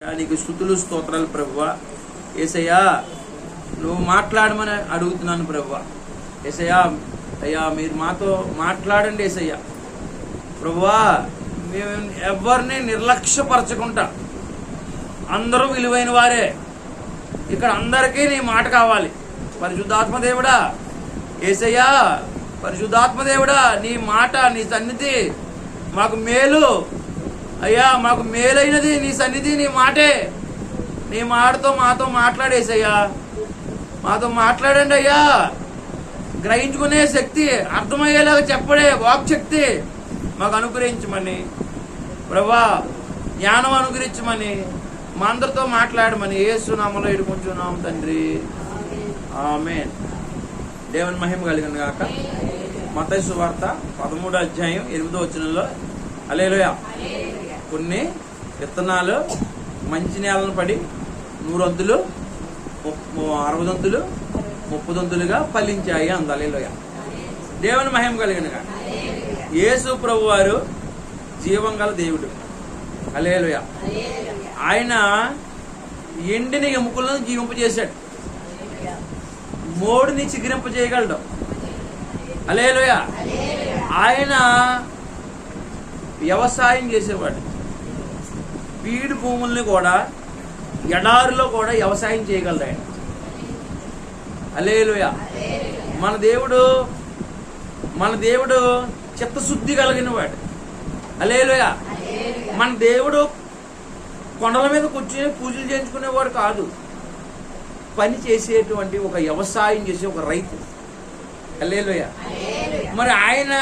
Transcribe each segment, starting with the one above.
నీకు స్తుతులు స్తోత్రాలు ప్రభువా. యేసయ్యా నువ్వు మాట్లాడమని అడుగుతున్నాను ప్రభువా. యేసయ్యా అయ్యా మీరు మాతో మాట్లాడండి యేసయ్యా. ప్రభువా మేము ఎవరిని నిర్లక్ష్యపరచకుండా అందరూ విలువైన వారే. ఇక్కడ అందరికీ నీ మాట కావాలి. పరిశుద్ధాత్మదేవుడా యేసయ్యా, పరిశుద్ధాత్మదేవుడా నీ మాట నీ సన్నిధి మాకు మేలు అయ్యా, మాకు మేలైనది నీ సన్నిధి నీ మాటే. నీ మాటతో మాతో మాట్లాడేసయ్యా, మాతో మాట్లాడండి అయ్యా. గ్రహించుకునే శక్తి, అర్థమయ్యేలాగా చెప్పడే వాక్ శక్తి మాకు అనుగ్రహించమని ప్రభువా, జ్ఞానం అనుగ్రహించమని మా అందరితో మాట్లాడమని యేసు నామములో వేడుకుంటున్నాం తండ్రి, ఆమేన్. దేవుని మహిమ కలిగిన గాక. మత్తయి సువార్త 13వ అధ్యాయం 8వ వచనంలో హల్లెలూయా. కొన్ని విత్తనాలు మంచి నేలను పడి 100 అంతులు, 60 అంతులు, 30 అంతులుగా ఫలించాయి అంది. హల్లెలూయా. దేవుని మహిమ కలిగినగా. యేసు ప్రభు వారు జీవం గల దేవుడు. హల్లెలూయా. ఆయన ఎండిన ఎముకలను జీవింపజేశాడు, మోడిని చిగురింప చేయగలడు. హల్లెలూయా. ఆయన వ్యవసాయం చేసేవాడు. బీడు భూముల్ని కూడా, ఎడారిలో కూడా వ్యవసాయం చేయగలడు ఆయన. హల్లెలూయా. మన దేవుడు చిత్తశుద్ధి కలిగిన వాడు. హల్లెలూయా. మన దేవుడు కొండల మీద కూర్చొని పూజలు చేయించుకునేవాడు కాదు, పని చేసేటువంటి ఒక వ్యవసాయం చేసే ఒక రైతు. హల్లెలూయా. మరి ఆయన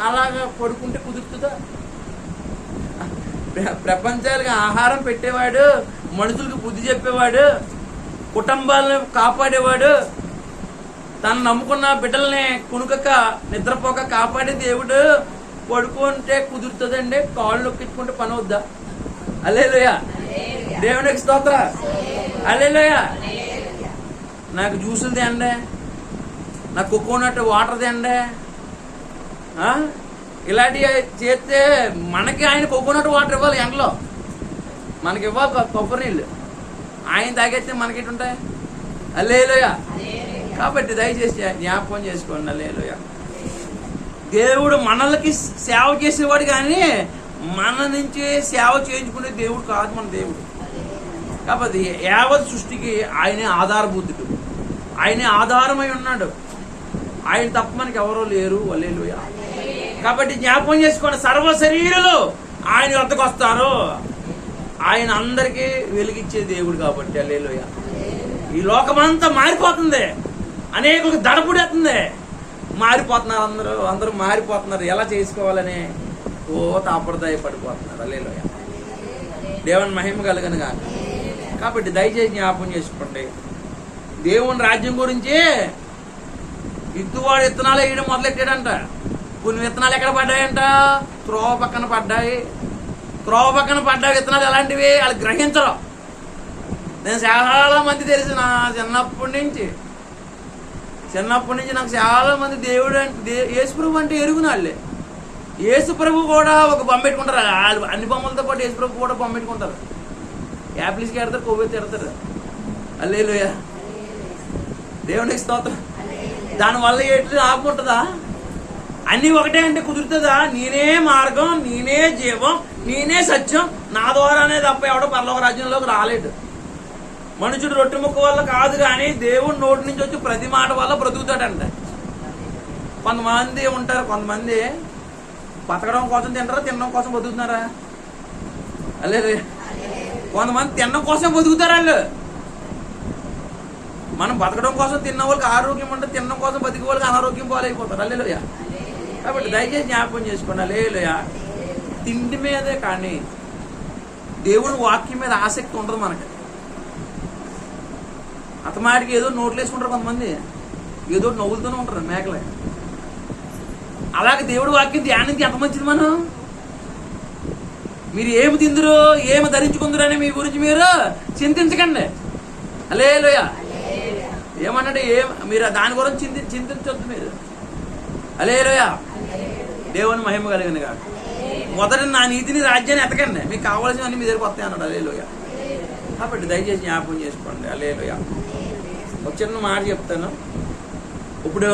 అలాగా పడుకుంటే కుదురుతుందా? ప్రపంచాలకు ఆహారం పెట్టేవాడు, మనుషులకు బుద్ధి చెప్పేవాడు, కుటుంబాలను కాపాడేవాడు, తను నమ్ముకున్న బిడ్డల్ని కునుకక నిద్రపోక కాపాడే దేవుడు పడుకుంటే కుదురుతుందండి? కాళ్ళు నొక్కించుకుంటే పని వద్దా? హల్లెలూయా. దేవునికి స్తోత్ర. హల్లెలూయా. నాకు జ్యూసులు తేండి, నాకు కోకోనట్ వాటర్ తేండి, ఇలాంటివి చేస్తే మనకి ఆయన కోకోనట్ వాటర్ ఇవ్వాలి. ఎండలో మనకి ఇవ్వాలి కొబ్బరి నీళ్ళు. ఆయన తాగేస్తే మనకి ఉంటాయి. హల్లెలూయా. కాబట్టి దయచేసి జ్ఞాపకం చేసుకోండి. హల్లెలూయా. దేవుడు మనలకి సేవ చేసేవాడు కానీ మన నుంచి సేవ చేయించుకునే దేవుడు కాదు మన దేవుడు. కాబట్టి యావత్ సృష్టికి ఆయనే ఆధారభూతుడు, ఆయనే ఆధారమై ఉన్నాడు. ఆయన తప్ప మనకి ఎవరో లేరు. హల్లెలూయా. కాబట్టి జ్ఞాపకం చేసుకోండి, సర్వ శరీరులు ఆయన వద్దకు వస్తారు. ఆయన అందరికీ వెలిగించే దేవుడు కాబట్టి. హల్లెలూయా. ఈ లోకమంతా మారిపోతుంది, అనేకులకు దడపుడేస్తుంది, మారిపోతున్నారు. అందరూ మారిపోతున్నారు. ఎలా చేసుకోవాలని తాపడదాయ పడిపోతున్నారు. హల్లెలూయా. దేవుని మహిమ కలుగనుగా. కాబట్టి దయచేసి జ్ఞాపకం చేసుకోండి, దేవుని రాజ్యం గురించి ఇత్తువాడు విత్తనాలు వేయడం మొదలెట్టాడంట. కొన్ని విత్తనాలు ఎక్కడ పడ్డాయంట? త్రోవ పక్కన పడ్డాయి. త్రోవ పక్కన పడ్డ విత్తనాలు ఎలాంటివి వాళ్ళు గ్రహించరు. నేను చాలా మంది తెలిసి నా చిన్నప్పటి నుంచి నాకు చాలా మంది దేవుడు అంటే యేసుప్రభు అంటే ఎరుగున వాళ్ళే. యేసుప్రభు కూడా ఒక బొమ్మ పెట్టుకుంటారు. వాళ్ళు అన్ని బొమ్మలతో పాటు యేసుప్రభు కూడా బొమ్మ పెట్టుకుంటారు. యాపిల్స్కి ఎడతారు, కొవ్వెత్తి ఎడతారు. హల్లెలూయా. దేవునికి స్తోత్రం. దానివల్ల ఏంటి ఆపుకుంటుందా? అన్నీ ఒకటే అంటే కుదురుతుందా? నేనే మార్గం, నేనే జీవం, నేనే సత్యం, నా ద్వారానే తప్ప ఎవడో పరలోక రాజ్యంలోకి రాలేడు. మనుషుడు రొట్టె ముక్క వల్ల కాదు కానీ దేవుడు నోటి నుంచి వచ్చి ప్రతి మాట వల్ల బ్రతుకుతాడంట. కొంతమంది ఉంటారు, కొంతమంది బతకడం కోసం తింటారా, తినడం కోసం బతుకుతున్నారా? లేదు, కొంతమంది తినడం కోసం బతుకుతారు వాళ్ళు. మనం బతకడం కోసం తిన్న వాళ్ళకి ఆరోగ్యం ఉంటే, తినడం కోసం బతికే వాళ్ళకి అనారోగ్యం పాలైపోతారు. హల్లెలూయా. కాబట్టి దయచేసి జ్ఞాపకం చేసుకోండి. హల్లెలూయా. తిండి మీదే కానీ దేవుని వాక్యం మీద ఆసక్తి ఉండదు మనకి. అతమాటికి ఏదో నోట్లు వేసుకుంటారు కొంతమంది, ఏదో నవ్వులతోనే ఉంటారు మేకలే. అలాగే దేవుడి వాక్యం ధ్యానించి ఎంత మంచిది. మీరు ఏమి తిందురు, ఏమి ధరించుకుందరు అని మీ గురించి మీరు చింతించకండి. హల్లెలూయా. ఏమన్నాడు? మీరు దాని గురించి చింతించొద్దు మీరు. హల్లెలూయా. దేవుని మహిమ కలిగిన కాదు. మొదట నా నీతిని రాజ్యాన్ని ఎతకండి, మీకు కావాల్సినవన్నీ మీ దగ్గరకు వస్తాయి అన్నాడు. హల్లెలూయా. కాబట్టి దయచేసి జ్ఞాపకం చేసుకోండి. హల్లెలూయా. ఒక చిన్న మాట చెప్తాను. ఇప్పుడు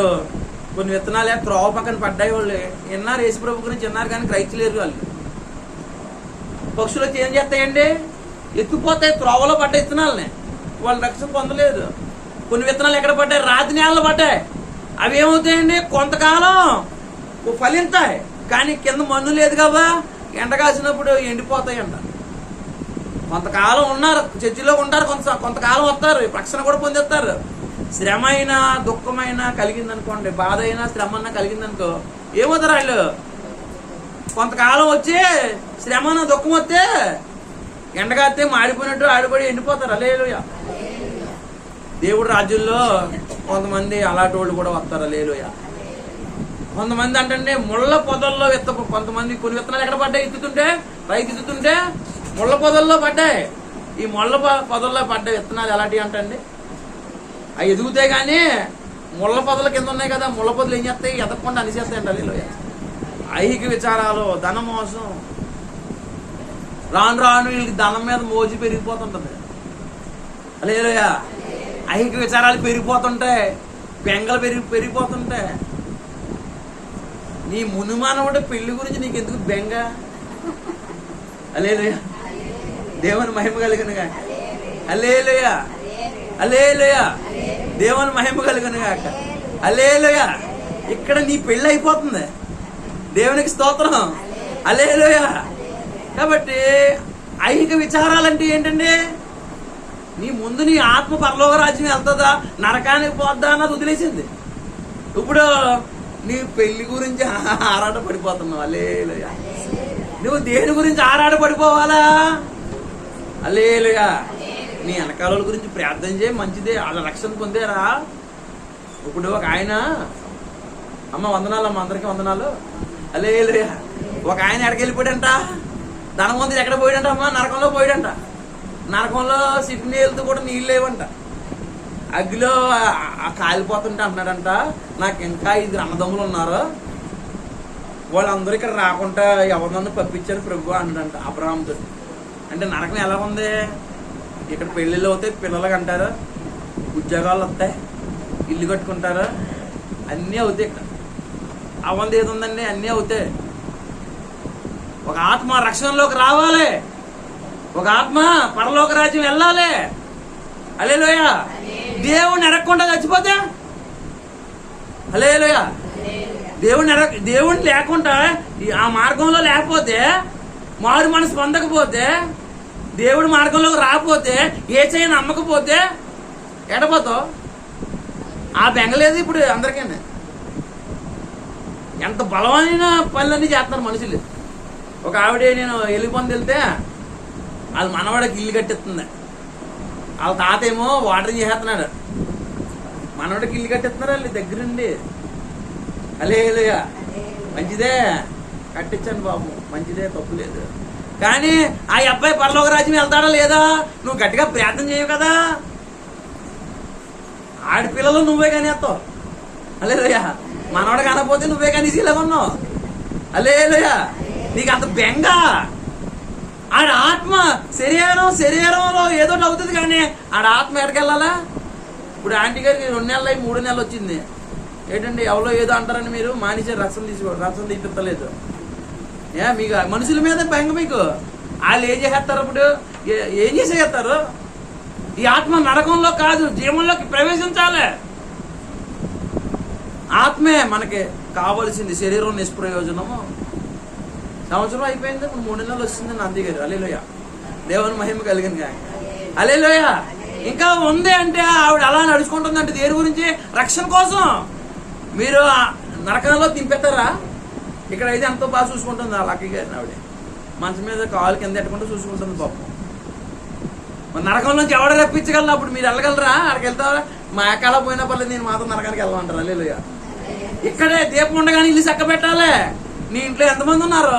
కొన్ని విత్తనాలే త్రోవ పక్కన పడ్డాయి. వాళ్ళు విన్నారు యేసు ప్రభు గురించి విన్నారు, కానీ గ్రహించలేరు. వాళ్ళు పక్షులు వచ్చి ఏం చేస్తాయండి? ఎత్తుకుపోతాయి త్రోవలో పడ్డ విత్తనాలని. వాళ్ళు రక్షణ పొందలేదు. కొన్ని విత్తనాలు ఎక్కడ పడ్డాయి? రాతి నేలలో పడ్డాయి. అవి ఏమవుతాయండి? కొంతకాలం ఫలిస్తాయి, కానీ కింద మన్ను లేదు కదా, ఎండ కాసినప్పుడు ఎండిపోతాయంట. కొంతకాలం ఉన్నారు, చర్చిలో ఉంటారు, కొంతకాలం వస్తారు, రక్షణ కూడా పొందేస్తారు. శ్రమ అయినా దుఃఖమైనా కలిగిందనుకోండి, బాధ అయినా శ్రమ అయినా కలిగిందనుకో, ఏమవుతారు వాళ్ళు? కొంతకాలం వచ్చి శ్రమ దుఃఖం వస్తే ఎండగాస్తే మాడిపోయినట్టు ఆడిపడి ఎండిపోతారు. హల్లెలూయా. దేవుడు రాజ్యంలో కొంతమంది అలాంటి వాళ్ళు కూడా వస్తారు. హల్లెలూయా. కొంతమంది అంటే ముళ్ళ పొదల్లో కొంతమంది కొన్ని విత్తనాలు ఎక్కడ పడ్డాయి? ఎత్తుతుంటే రైతు ఎత్తుతుంటే ముళ్ళ పొదల్లో పడ్డాయి. ఈ ముళ్ళ పొదల్లో పడ్డ విత్తనాలు ఎలాంటివి అంటండి? అవి ఎదుగుతాయి, కానీ ముళ్ళ పొదల కింద ఉన్నాయి కదా, ముళ్ళ పొదలు ఏం చేస్తాయి? ఎదగకుండా అనిచేస్తాయంట. హల్లెలూయా. ఐహిక విచారాలు, ధన మోసం, రాను రాను వీళ్ళకి ధనం మీద మోజు పెరిగిపోతుంటది. హల్లెలూయా. ఐహిక విచారాలు పెరిగిపోతుంటాయి, బెంగలు పెరిగిపోతుంటాయి. నీ మునుమానవుడు పెళ్లి గురించి నీకు ఎందుకు బెంగ? హల్లెలూయా. దేవుని మహిమ కలుగునుగా. హల్లెలూయా. హల్లెలూయా. దేవుని మహిమ కలుగునుగా. హల్లెలూయా. ఇక్కడ నీ పెళ్లి అయిపోతుంది. దేవునికి స్తోత్రం. హల్లెలూయా. కాబట్టి ఐహిక విచారాలంటే ఏంటండి? నీ ముందు నీ ఆత్మ పరలోక రాజ్యం వెళ్తుందా, నరకానికి పోద్దా అన్నది వదిలేసింది. ఇప్పుడు నీ పెళ్లి గురించి ఆరాట పడిపోతున్నావు. హల్లెలూయా. నువ్వు దేని గురించి ఆరాట పడిపోవాలా? హల్లెలూయా. నీ వెనకాల గురించి ప్రార్థన చేయి, మంచిదే. వాళ్ళ రక్షణ పొందారా? ఇప్పుడు ఒక ఆయన, అమ్మ వందనాలు, అమ్మ అందరికీ వందనాలు. హల్లెలూయా. ఒక ఆయన ఎక్కడికి వెళ్ళిపోయాడంట? ధనవంతుడు ఎక్కడ పోయాడంట? అమ్మ నరకంలో పోయాడంట. నరకంలో సిడ్నీ వెళ్తూ కూడా నీళ్ళు లేవంట. అగ్గిలో కాలిపోతుంటే అంటున్నాడంట, నాకు ఇంకా 5 అన్నదమ్ములు ఉన్నారు, వాళ్ళందరూ ఇక్కడ రాకుండా ఎవరినన్నా పంపించారు ప్రభు అన్నాడంట అబ్రహాముతో. అంటే నరకం ఎలా ఉంది? ఇక్కడ పెళ్ళిళ్ళు అవుతాయి, పిల్లలకి అంటారు, ఉద్యోగాలు వస్తాయి, ఇల్లు కట్టుకుంటారు, అన్నీ అవుతాయి. ఇక్కడ అవంది ఏది ఉందండి? అన్నీ అవుతాయి. ఒక ఆత్మ రక్షణలోకి రావాలి, ఒక ఆత్మ పరలోక రాజ్యం వెళ్ళాలి. హల్లెలూయా. దేవుణ్ణి ఎరగకుండా చచ్చిపోతే, హల్లెలూయా, దేవుణ్ణి లేకుండా ఆ మార్గంలో లేకపోతే, మారు మనసు పొందకపోతే, దేవుడి మార్గంలోకి రాకపోతే, ఏ చేయని నమ్మకపోతే ఎడపోతావు. ఆ బెంగలేదు ఇప్పుడు అందరికీ. ఎంత బలమైన పనులన్నీ చేస్తున్నారు మనుషులు. ఒక ఆవిడ, నేను ఎలిపొంది వెళ్తే వాళ్ళ మనవాడికి ఇల్లు కట్టిస్తుంది, వాళ్ళ తాత ఏమో వాటరింగ్ చేస్తున్నాడు, మనవాడికి ఇల్లు కట్టిస్తున్నారు వాళ్ళు దగ్గరుండి. హల్లెలూయా. మంచిదే, కట్టించండి బాబు, మంచిదే, తప్పు లేదు. కానీ ఆ అబ్బాయి పరలోక రాజ్యం వెళ్తాడా లేదా? నువ్వు గట్టిగా ప్రార్థన చేయవు కదా. ఆడపిల్లలు నువ్వే కానేస్తావు. హల్లెలూయా. మనవాడు కానకపోతే నువ్వే కానీ ఇలాగున్నావు. హల్లెలూయా. నీకు అంత బెంగ. ఆడ ఆత్మ శరీరంలో ఏదో అవుతుంది, కానీ ఆడ ఆత్మ ఎక్కడికెళ్ళాలా? ఇప్పుడు ఆంటీ గారికి 2 నెలలు 3 నెలలు వచ్చింది. ఏంటండి ఎవరో ఏదో అంటారని మీరు మానేసే రక్షణ తీపిస్తలేదు. మీకు మనుషుల మీద బెంగ. మీకు వాళ్ళు ఏం చేసేస్తారు? ఇప్పుడు ఏం చేసేస్తారు? ఈ ఆత్మ నరకంలో కాదు, జీవంలోకి ప్రవేశించాలి. ఆత్మే మనకి కావలసింది. శరీరం నిష్ప్రయోజనము. సంవత్సరం అయిపోయింది, 3 నెలలు వస్తుంది నంది గారు. హల్లెలూయా. దేవుని మహిమ కలిగింది. హల్లెలూయా. ఇంకా ఉంది అంటే ఆవిడ అలా నడుచుకుంటుందంటే దేని గురించి? రక్షణ కోసం. మీరు నరకంలో తింపెత్తారా? ఇక్కడ అయితే ఎంతో బాగా చూసుకుంటుంది ఆ లక్కీ గారిని. ఆవిడ మంచం మీద కాలు కింద ఎట్టుకుంటూ చూసుకుంటుంది పాపం. నరకంలోంచి ఎవడ రప్పించగలరు? అప్పుడు మీరు వెళ్ళగలరా? అక్కడికి వెళ్తారా? మా ఎక్కడా పోయినా పర్లేదు, నేను మాత్రం నరకానికి వెళ్ళమంటారు. హల్లెలూయా. ఇక్కడే దీపం ఉండగానే ఇల్లు చక్క పెట్టాలి. నీ ఇంట్లో ఎంతమంది ఉన్నారు?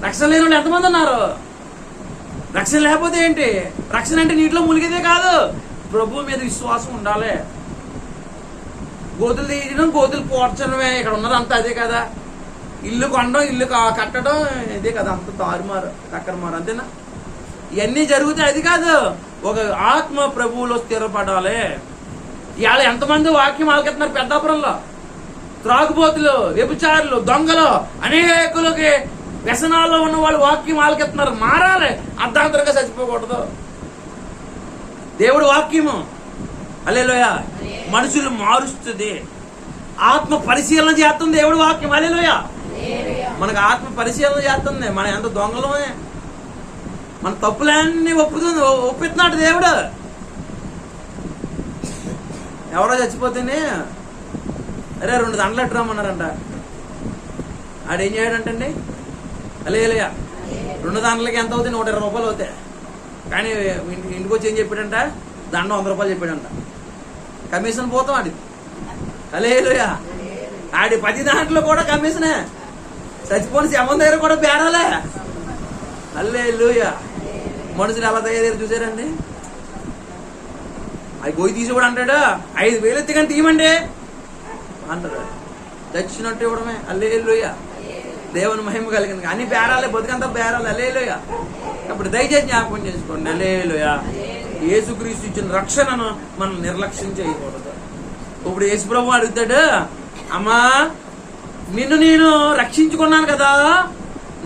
రక్షణ లేని వాళ్ళు ఎంతమంది ఉన్నారు? రక్షణ లేకపోతే ఏంటి? రక్షణ అంటే నీటిలో మునిగితే కాదు, ప్రభు మీద విశ్వాసం ఉండాలి. గోతులు తీయడం, గోతులు పోడ్చడమే ఇక్కడ ఉన్నదంతా అదే కదా. ఇల్లు కొనడం, ఇల్లు కట్టడం ఇదే కదా. అంత తారుమారు, కక్కరమారు, అంతేనా? ఇవన్నీ జరుగుతాయి. అది కాదు, ఒక ఆత్మ ప్రభువులో స్థిరపడాలి. ఇవాళ ఎంతమంది వాక్యం ఆలకెత్తున్నారు పెద్దాపురంలో. త్రాగుబోతులు, వ్యభిచారులు, దొంగలు, అనేకులకి వ్యసనాల్లో ఉన్న వాళ్ళు వాక్యం ఆలకెత్తున్నారు. మారాలి, అర్ధాంతరంగా చచ్చిపోకూడదు. దేవుడు వాక్యము హల్లెలూయా మనుషులు మారుస్తుంది. ఆత్మ పరిశీలన చేస్తుంది దేవుడు వాక్యం. హల్లెలూయా మనకు ఆత్మ పరిశీలన చేస్తుంది. మనం ఎంత దొంగలమే, మన తప్పులన్నీ ఒప్పిస్తున్నాడు దేవుడు. ఎవరో చచ్చిపోతేనే అరే 2 దండలు ఎట్టురమ్మన్నారంట. ఆడేం చేయడంటండి, హల్లెలూయా 2 దండలకి ఎంత అవుతుంది? 120 రూపాయలు అవుతాయి. కానీ ఇంటికి వచ్చి ఏం చెప్పాడంట, దండ 100 రూపాయలు చెప్పాడంట. కమిషన్ పోతాం ఆడి. హల్లెలూయా ఆడి 10 దాంట్లో కూడా కమిషనే. చచ్చిపోని శవం దగ్గర కూడా బేరాలే. హల్లెలూయా మనుషులు ఎలా తయారయ్యారు చూసారండి. అది పోయి తీసి కూడా అంటాడు 5,000 ఎత్తి కానీ తీయమండి అంటాడు. చచ్చినట్టు ఇవ్వడమే. హల్లెలూయా దేవుని మహిమ కలిగింది. అన్ని బేరాలే, బతుకంతా బేరాలు. హల్లెలూయా అప్పుడు దయచేసి జ్ఞాపకం చేసుకోండి. హల్లెలూయా యేసుక్రీస్తు ఇచ్చిన రక్షణను మనం నిర్లక్ష్యం చేయకూడదు. ఇప్పుడు యేసుప్రభు అడుగుతాడు, అమ్మా నిన్ను నేను రక్షించుకున్నాను కదా,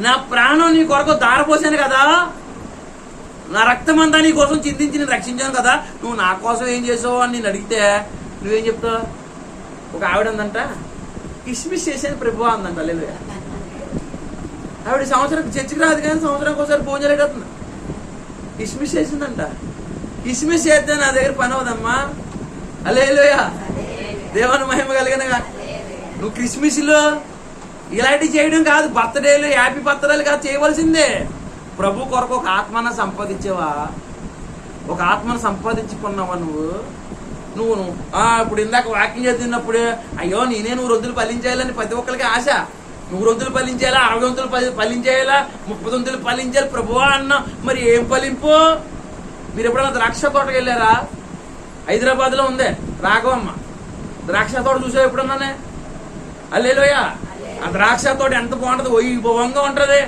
నా ప్రాణం నీ కొరకు దారపోసాను కదా, నా రక్తమంతా నీ కోసం చింతించి నేను రక్షించాను కదా, నువ్వు నా కోసం ఏం చేసావు అని నేను అడిగితే నువ్వేం చెప్తావు? ఒక ఆవిడ ఉందంట, కిస్మిస్ చేసాను ప్రభు అందంట. హల్లెలూయా ఆవిడ సంవత్సరం చర్చికి రాదు కానీ సంవత్సరానికి ఒకసారి భోజనం అవుతుంది. కిస్మిస్ చేసిందంట. కిస్మిస్ చేస్తే నా దగ్గర పని అవదమ్మా. హల్లెలూయా దేవుని మహిమ కలిగిన. నువ్వు క్రిస్మస్లో ఇలాంటివి చేయడం కాదు, బర్త్డేలు హ్యాపీ బర్త్డేలు కాదు చేయవలసిందే. ప్రభు కొరకు ఒక ఆత్మను సంపాదించావా? ఒక ఆత్మను సంపాదించుకున్నావా నువ్వు ఇప్పుడు ఇందాక వాకింగ్ చేస్తున్నప్పుడు అయ్యో నేనే 100 వంతులు ఫలించేయాలని ప్రతి ఒక్కరికి ఆశ. 100 వంతులు ఫలించేయాలా, 60 వంతులు ఫలించేయాలా, 30 వంతులు ఫలించాలి ప్రభువా అన్న. మరి ఏం ఫలింపు? మీరు ఎప్పుడైనా ద్రాక్ష తోటకి వెళ్ళారా? హైదరాబాద్లో ఉంది రాఘవమ్మ ద్రాక్ష తోట చూసావు ఎప్పుడన్నానే? హల్లెలూయా ఆ ద్రాక్ష తోట ఎంత బాగుంటుంది, వైభవంగా ఉంటుంది.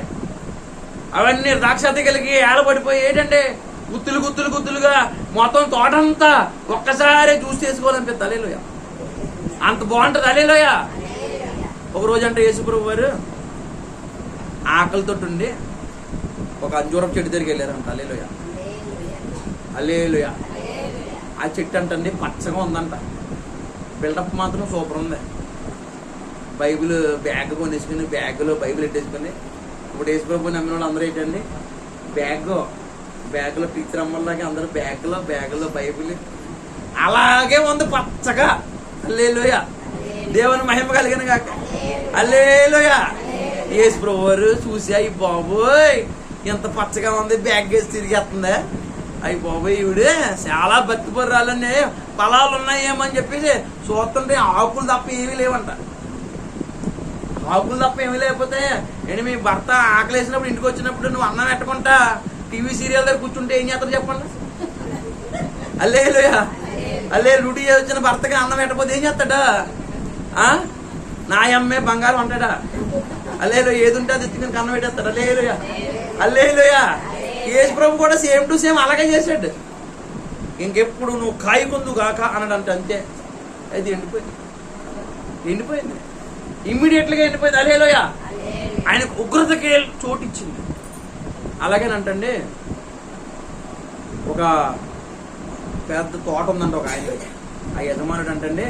అవన్నీ ద్రాక్ష తీగలకి ఏలబడిపోయి ఏంటంటే గుత్తులు గుత్తులు గుత్తులుగా మొత్తం తోటంతా ఒక్కసారి చూసి చేసుకోవాలనిపిస్తుంది. హల్లెలూయా అంత బాగుంటుంది. హల్లెలూయా ఒక రోజు అంటే యేసుప్రభు వారు ఆకలితో ఉండి ఒక అంజూరపు చెట్టు దగ్గరికి వెళ్ళారంట. హల్లెలూయా హల్లెలూయా ఆ చెట్టు అంటండి పచ్చగా ఉందంట. బిల్డప్ మాత్రం సూపర్ ఉంది. బైబిల్ బ్యాగ్ కొనేసుకుని బ్యాగ్లో బైబిల్ పెట్టేసుకుని ఇప్పుడు యేసుప్రభు నమ్మిన వాళ్ళు అందరూ ఏంటండి బ్యాగ్లో టీచర్ అమ్మలాగా అందరూ బ్యాగ్లో బైబిల్ అలాగే ఉంది పచ్చగా. హల్లెలూయా దేవుని మహిమ కలిగిన కాక. హల్లెలూయా యేసుప్రభు వారు చూసి అయ్యి బాబోయ్ ఎంత పచ్చగా ఉంది, బ్యాగ్ వేసి తిరిగేస్తుందా, అయ్యి బాబోయ్ ఈవిడే చాలా భక్తిపరురాలన్నీ ఫలాలు ఉన్నాయేమని చెప్పేసి చూస్తుంటే ఆకులు తప్ప ఏమీ లేవంట. ఆకులు తప్ప ఏమీ లేకపోతే నేను మీ భర్త ఆకలి వేసినప్పుడు ఇంటికి వచ్చినప్పుడు నువ్వు అన్నం పెట్టుకుంటా టీవీ సీరియల్ దగ్గర కూర్చుంటే ఏం చేస్తారు చెప్పండి? హల్లెలూయా డ్యూటీ వచ్చిన భర్తకి అన్నం పెట్టకపోతే ఏం చేస్తాడా? నా అమ్మే బంగారం అంటాడా? హల్లెలూయా ఏది ఉంటే అది ఎత్తుకుని అన్నం పెట్టేస్తాడు. హల్లెలూయా హల్లెలూయా యేసుప్రభు కూడా సేమ్ టు సేమ్ అలాగే చేశాడు. ఇంకెప్పుడు నువ్వు కాయకుందు గాక అన్నాడంటే అంతే. అది ఎండిపోయింది ఇమ్మీడియట్గా ఎండిపోయింది. హల్లెలూయా ఆయనకు ఉగ్రతకి చోటు ఇచ్చింది. అలాగేనంటండి ఒక పెద్ద తోట ఉందంట ఒక ఆయన. ఆ యజమానుడు అంటండి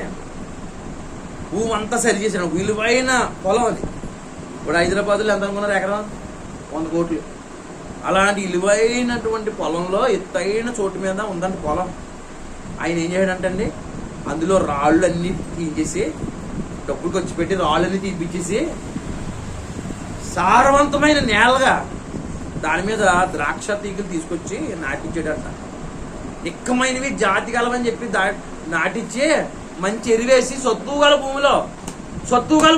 భూమి అంతా సరి చేశాడు. విలువైన పొలం అది. ఇప్పుడు హైదరాబాద్లో ఎంత అనుకున్నారు ఎకరం? 100 కోట్లు. అలాంటి విలువైనటువంటి పొలంలో ఎత్తైన చోటు మీద ఉందండి పొలం. ఆయన ఏం చేయడంటండి అందులో రాళ్ళు అన్నీ తీసేసి డబ్బులు ఖర్చు పెట్టి రాళ్ళన్నీ తీపిచ్చేసి సారవంతమైన నేలగా దాని మీద ద్రాక్ష తీగలు తీసుకొచ్చి నాటించాడంట. నిక్కమైనవి జాతి కలవని చెప్పి నాటించి మంచి ఎరివేసి సత్తుగల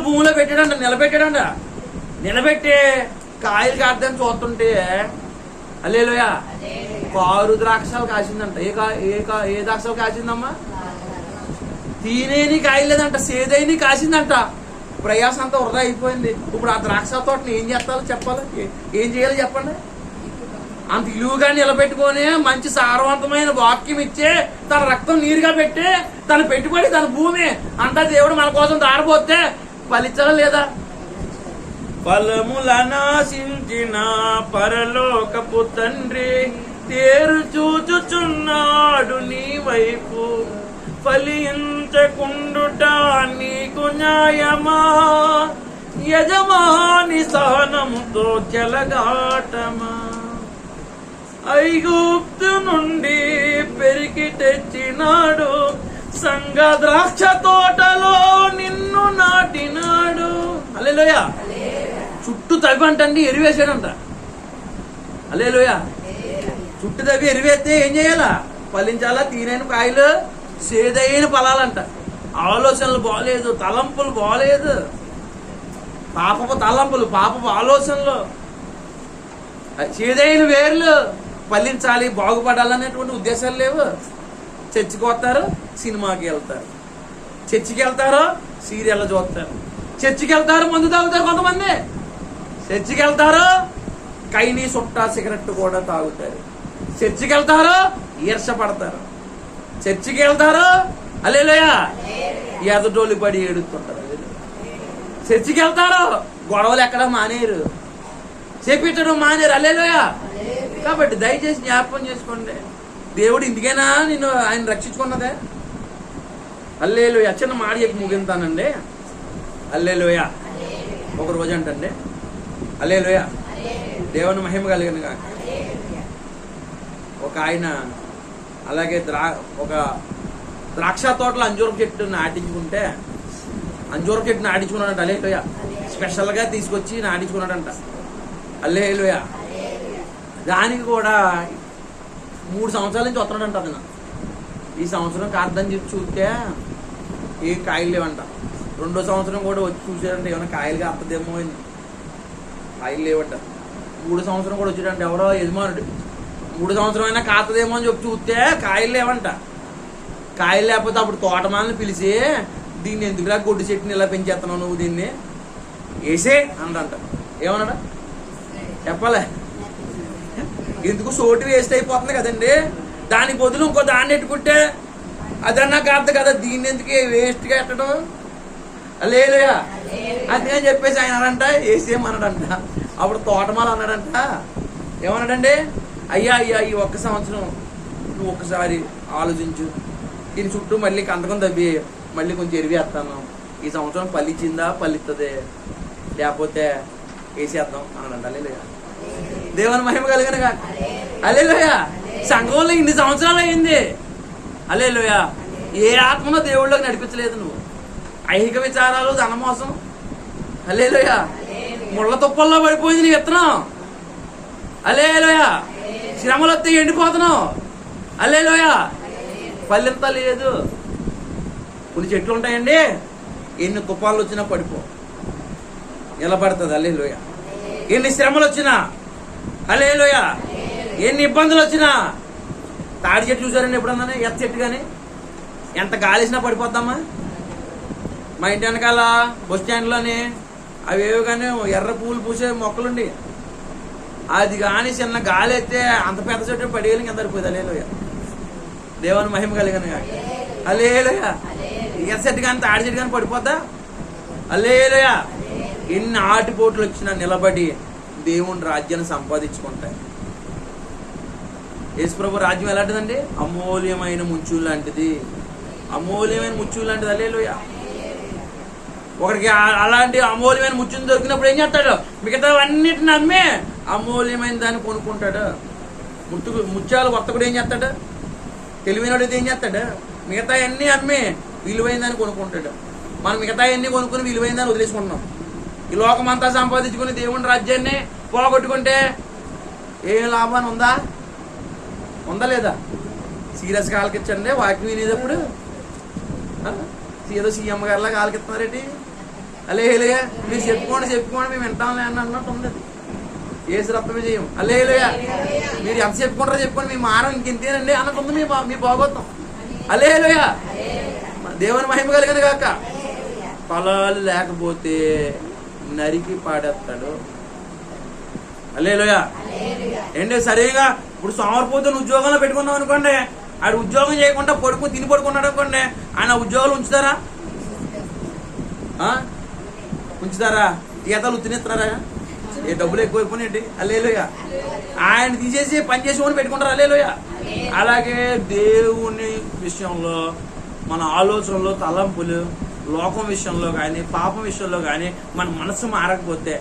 భూమిలో పెట్టాడంట. నిలబెట్టి కాయలు కాద్దని చూస్తుంటే హల్లెలూయా 6 ద్రాక్షలు కాసిందంట. ఏ ద్రాక్షలు కాసిందమ్మా? తినేని కాయలేదంట, సేదైని కాసిందంట. ప్రయాసం అంతా వృధా అయిపోయింది. ఇప్పుడు ఆ ద్రాక్ష తోటని ఏం చేస్తాలో చెప్పాలి, ఏం చేయాలో చెప్పండి. అంత ఇలువుగా నిలబెట్టుకొని మంచి సారవంతమైన వాక్యం ఇచ్చే తన రక్తం నీరుగా పెట్టి తన పెట్టుబడి తన భూమి అంతా దేవుడు మన కోసం దారిపోతే ఫలించాలా లేదా? ఫలములనాశించిన పరలోకపు తండ్రి తేరు చూచుచున్నాడు నీ వైపు, ఫలించకుండుట నీకు న్యాయమా? యజమాని సహనముతో చెలగాటమా? ఐగుప్తు నుండి పెరికి తెచ్చినాడు, సంగ ద్రాక్ష తోటలో నిన్ను నాటినాడు. హల్లెలూయా. చుట్టూ తవ్వంటండి ఎరివేసాడంట. హల్లెలూయా. చుట్టూ తవ్వి ఎరివేస్తే ఏం చేయాలా? ఫలించాలా? తీరైన కాయలు, సేదైన ఫలాలంట. ఆలోచనలు బాగలేదు, తలంపులు బాగలేదు, పాపపు తలంపులు, పాపపు ఆలోచనలు, చేదైన వేర్లు ఫలించాలి, బాగుపడాలనేటువంటి ఉద్దేశాలు లేవు. చర్చికి వస్తారు, సినిమాకి వెళ్తారు, చర్చికి వెళ్తారు, సీరియల్ చూస్తారు, చర్చికి వెళ్తారు, మందు తాగుతారు, కొంతమంది చర్చికి వెళ్తారు, కైని సుట్ట సిగరెట్ కూడా తాగుతారు, చర్చికి వెళ్తారు, ఈర్ష పడతారు, చర్చికి వెళ్తారు, హల్లెలూయా, ఎదటోళ్ళు పడి ఏడుస్తుంటారు, చర్చికి వెళ్తారు, గొడవలు ఎక్కడ మానేరు, చేపించడం మానేరు, హల్లెలూయా. కాబట్టి దయచేసి జ్ఞాపకం చేసుకోండి, దేవుడు ఇందుకైనా నిన్ను ఆయన రక్షించుకున్నదే. హల్లెలూయా. చిన్న మాట చెప్పి ముగింతానండి. హల్లెలూయా. ఒక రోజు అంటండి, హల్లెలూయా, దేవుని మహిమ కలిగిన కాక. ఒక ఆయన అలాగే ఒక ద్రాక్ష తోటలో అంజూరపు చెట్టు నాటించుకుంటే, అంజూరపు చెట్టు నాటించుకున్నాడంట. హల్లెలూయా. స్పెషల్గా తీసుకొచ్చి నాటించుకున్నాడంట. హల్లెలూయా. దానికి కూడా 3 సంవత్సరాల నుంచి వస్తున్నాడంట అతను. ఈ సంవత్సరం కాదని చెప్పి చూస్తే ఏం కాయలు లేవంట. 2వ సంవత్సరం కూడా వచ్చి చూసాడంటే ఏమైనా కాయలు కాస్తదేమో అని, కాయలు లేవట. 3వ సంవత్సరం కూడా వచ్చాడంటే ఎవరో యజమానుడు 3వ సంవత్సరం అయినా కాస్తదేమో అని చెప్పి చూస్తే కాయలు లేవంట. కాయలు లేకపోతే అప్పుడు తోటమాలని పిలిచి, దీన్ని ఎందుకులా గొడ్డు చెట్టుని ఇలా పెంచేస్తున్నావు నువ్వు, దీన్ని వేసే అందంట. ఏమన్నాడా చెప్పలే, ఎందుకు సోటు వేస్ట్ అయిపోతుంది కదండి, దానికి బదులు ఇంకో దాన్ని ఎట్టుకుంటే అదన్నా కాదు కదా, దీన్ని ఎందుకు వేస్ట్గా ఎట్టడం. హల్లెలూయా. అందుకని చెప్పేసి ఆయన అన్నాడంట, వేసేయమన్నాడంట. అప్పుడు తోటమాల అన్నాడంట, ఏమన్నాడండి, అయ్యా ఈ 1 సంవత్సరం నువ్వు ఒక్కసారి ఆలోచించు, దీని చుట్టూ మళ్ళీ కందకం తవ్వి మళ్ళీ కొంచెం ఎరివేస్తాను, ఈ సంవత్సరం పల్లిచ్చిందా పల్లిస్తుంది, లేకపోతే వేసేద్దాం అన్నాడంట. హల్లెలూయా. దేవుని మహిమ కలిగిన కాక. హల్లెలూయా. సంఘంలో ఇన్ని సంవత్సరాలు అయింది. హల్లెలూయా. ఏ ఆత్మనో దేవుళ్ళకి నడిపించలేదు నువ్వు. ఐహిక విచారాలు, ధనమోసం, హల్లెలూయా, ముళ్ళ తుప్పల్లో పడిపోయింది నీ విత్తనం. హల్లెలూయా. శ్రమలు వస్తే ఎండిపోతున్నావు. హల్లెలూయా. ఫలింత లేదు. కొన్ని చెట్లు ఉంటాయండి, ఎన్ని తుఫాన్లు వచ్చినా పడిపో, నిలబడుతుంది. హల్లెలూయా. ఎన్ని శ్రమలు వచ్చినా, హల్లెలూయా, ఎన్ని ఇబ్బందులు వచ్చినా. తాడి చెట్టు చూసారండి ఎప్పుడన్నా? ఎత్త చెట్టు కానీ ఎంత గాలిసినా పడిపోద్దామా? మా ఇంటి వెనకాల బస్ స్టాండ్లోని అవేవి కానీ ఎర్ర పూలు పూసే మొక్కలుండి, అది కానీ చిన్న గాలి అయితే అంత పెద్ద చెట్టు పడేయాలి కింద పడిపోయింది. హల్లెలూయా. దేవుని మహిమ కలిగిన హల్లెలూయా. ఎర్ర చెట్టు కానీ తాడి చెట్టు కానీ పడిపోద్దా? హల్లెలూయా. ఎన్ని ఆటిపోట్లు వచ్చినా నిలబడి దేవుని రాజ్యాన్ని సంపాదించుకుంటాయి. యేసుప్రభు రాజ్యం ఎలాంటిదండి? అమూల్యమైన ముత్యం లాంటిది. అమూల్యమైన ముత్యం లాంటిది. హల్లెలూయా. ఒకరికి అలాంటి అమూల్యమైన ముత్యం దొరికినప్పుడు ఏం చేస్తాడు? మిగతా అన్నిటిని అమ్మి అమూల్యమైన దాన్ని కొనుక్కుంటాడు. ముత్యాలు వర్తకుడు ఏం చేస్తాడు? తెలివైనడు ఏం చేస్తాడు? మిగతా అన్ని అమ్మి విలువైన దాన్ని కొనుక్కుంటాడు. మనం మిగతా అన్ని కొనుక్కుని విలువైన దాన్ని వదిలేసుకుంటున్నాం. ఈ లోకమంతా సంపాదించుకుని దేవుని రాజ్యాన్ని పోగొట్టుకుంటే ఏం లాభాన్ని ఉందా లేదా? సీరియస్గా ఆలకించండి వాక్యం వినేటప్పుడు. ఏదో సీఎం గారిలాగా ఆలకిస్తున్నారేంటి? హల్లెలూయా. మీరు చెప్పుకోండి మేము వింటాంలే అని అన్నట్టు ఉంది. ఏసు రక్త విజయం. హల్లెలూయా. మీరు ఎంత చెప్పుకుంటారో చెప్పుకోండి, మీ మానం ఇంకెంతేనండి అన్నట్టు ఉంది మీ భాగవతం. హల్లెలూయా. దేవుని మహిమ కలిగిన కాక. పొలాలు లేకపోతే నరికి పాడేస్తాడు, హల్లెలూయా. ఏంటి సరిగా ఇప్పుడు సోమరిపోతున్న ఉద్యోగంలో పెట్టుకున్నాం అనుకోండి, ఆడు ఉద్యోగం చేయకుండా తిని పడుకున్నాడు అనుకోండి, ఆయన ఉద్యోగాలు ఉంచుతారా? ఉంచుతారా? ఈతలు తినేస్తారా? ఏ డబ్బులు ఎక్కువైపోయినాయండి. హల్లెలూయా. ఆయన తీసేసి పని చేసేవాడిని పెట్టుకుంటారు. హల్లెలూయా. అలాగే దేవుని విషయంలో మన ఆలోచనలు, తలంపులు, లోకం విషయంలో కానీ, పాపం విషయంలో కానీ మన మనసు మారకపోతే,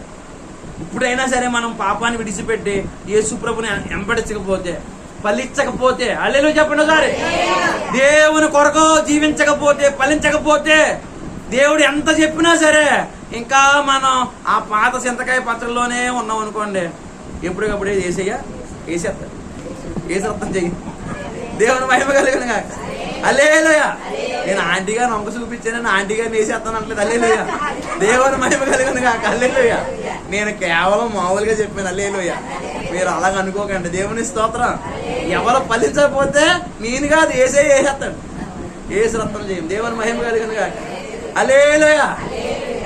ఇప్పుడైనా సరే మనం పాపాన్ని విడిచిపెట్టి యేసు ప్రభుని వెంబడించకపోతే, ఫలించకపోతే, హల్లెలూయా చెప్పండి ఒకసారి. దేవుని కొరకు జీవించకపోతే, ఫలించకపోతే, దేవుడు ఎంత చెప్పినా సరే ఇంకా మనం ఆ పాత చింతకాయ పచ్చడిలోనే ఉన్నాం అనుకోండి, ఎప్పటికప్పుడు వేసేస్తాం. వేసేస్తాం చెయ్యి. దేవుని మహిమ కలిగిన కాక. హల్లెలూయా. నేను ఆంటీ గారిని వంక చూపించాను, ఆంటీ గారిని వేసేస్తాను అంటలేదు. హల్లెలూయా. దేవుని మహిమ కలిగిన కాక. హల్లెలూయా. నేను కేవలం మామూలుగా చెప్పాను. హల్లెలూయా. మీరు అలాగ అనుకోకండి. దేవుని స్తోత్రం. ఎవరు ఫలించకపోతే నేను కాదు, వేసేస్తాడు. వేసి రత్నం చేయం. దేవుని మహిమ కలిగిన కాక. హల్లెలూయా.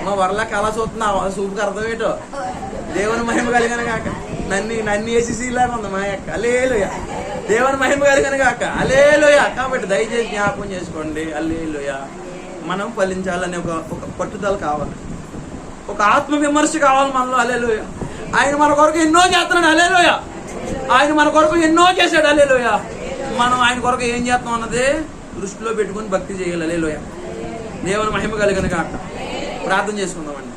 మా వరలకి అలా చూస్తున్నా, చూపుకి అర్థమేటో. దేవుని మహిమ కలిగిన కాక. నన్ను వేసేసి ఇలాగ ఉంది మా యొక్క. హల్లెలూయా. దేవుని మహిమ కలిగిన కాక. హల్లెలూయా. కాబట్టి దయచేసి జ్ఞాపకం చేసుకోండి. హల్లెలూయా. మనం ఫలించాలని ఒక పట్టుదల కావాలి, ఒక ఆత్మ విమర్శ కావాలి మనలో. హల్లెలూయా. ఆయన మన కొరకు ఎన్నో చేస్తున్నాడు. హల్లెలూయా. ఆయన మన కొరకు ఎన్నో చేశాడు. హల్లెలూయా. మనం ఆయన కొరకు ఏం చేస్తాం అన్నది దృష్టిలో పెట్టుకుని భక్తి చేయాలి. హల్లెలూయా. దేవుని మహిమ కలిగిన కాక. ప్రార్థన చేసుకుందామండి.